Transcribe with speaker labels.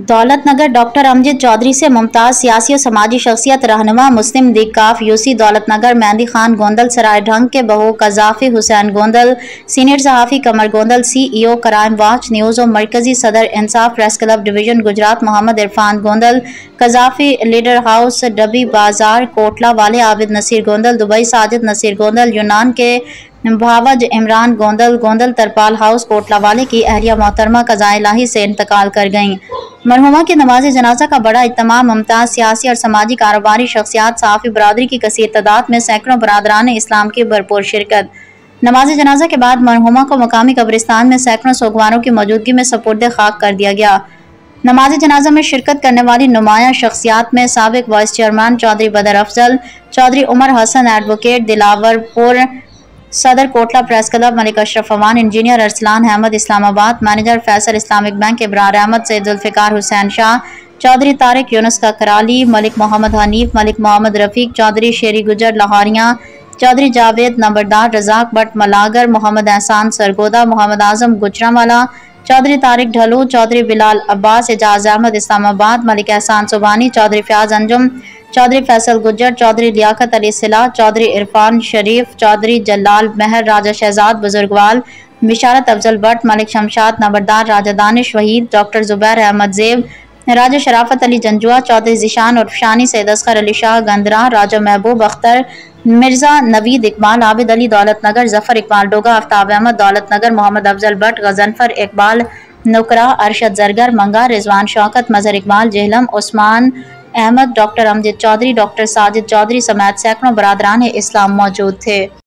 Speaker 1: दौलत नगर डॉक्टर अमजद चौधरी से मुमताज़ सियासी और समाजी शख्सियत रहनुमा मुस्लिम लीग काफ यूसी दौलत नगर मेहंदी खान गोंदल सराय ढंग के बहू कज़ाफ़ी हुसैन गोंदल सीनियर सहाफ़ी Qamar Gondal CEO crime watch news और मरकजी सदर Insaf press club division Gujrat Muhammad Irfan Gondal Qazafi leader house Dabi Bazaar Kotla वाले आबिद नसीर गोंदल दुबई साजिद नसीर गोंदल यूनान के भावज इमरान गोंदल गोंदल तरपाल हाउस कोटला वाले की अहलिया मोहतरमा क़ज़ा इलाही से इंतकाल कर गईं। मरहुमा की नमाज जनाजा का बड़ा इत्तमाम मुमताज़ सियासी और समाजी कारोबारी शख्सियात सहाफ़ी बरादरी की कसीर तादाद में सैकड़ों बरादरान इस्लाम की भरपूर शिरकत। नमाज जनाजा के बाद मरहुमा को मकामी कब्रिस्तान में सैकड़ों सोगवारों की मौजूदगी में सपुर्द खाक कर दिया गया। नमाज जनाजा में शिरकत करने वाली नुमाया शख्सियात में साबिक vice chairman Chaudhry Badar Afzal, Chaudhry Umar Hassan advocate Dilawarpur, सदर Kotla press club Malik Ashraf Aman, engineer Arsalan Ahmed Islamabad, manager Faisal Islamic bank Ibrar Ahmed, Syed Zulfiqar Hussain Shah, Chaudhry Tariq Younis का कराली, मलिक मोहम्मद हनीफ, मलिक मोहम्मद रफ़ीक, चौधरी शेरी गुजर लाहौरियाँ, चौधरी जावेद नंबरदार, रज़ाक भट्ट मलागर, मोहम्मद एहसान सरगोदा, मोहम्मद आजम गुजरांवाला, चौधरी तारिक ढलू, चौधरी बिलाल अब्बास, एजाज अहमद इस्लामाबाद, मलिक एहसान सुबानी, चौधरी फयाज अंजुम, चौधरी फैसल गुज्जर, चौधरी लियाकत अली सिला, चौधरी इरफान शरीफ, चौधरी जलाल महर, राजा शहजाद बुजुर्गवाल, बिशारत अफजल भट्ट, मलिक शमशाद नंबरदार, राजा दानिश वहीद, डॉक्टर जुबैर अहमद ज़ेब, राजा शराफत अली जंजुआ, चौधरी ज़िशान उर्फ शानी, सैयद असगर अली शाह गंदरा, राजा महबूब अख्तर, मिर्जा नवीद इकबाल, आबिद अली दौलत नगर, जफर इकबाल डोगा, आफ्ताब अहमद दौलत नगर, मोहम्मद अफजल भट्ट, गजनफर इकबाल नुकरा, अरशद जरगर मंगा, रिजवान शौकत, मजहर इकबाल जेहलम, उस्मान अहमद, डॉक्टर अमजद चौधरी, डॉक्टर साजिद चौधरी समेत सैकड़ों बरादरान इस्लाम मौजूद थे।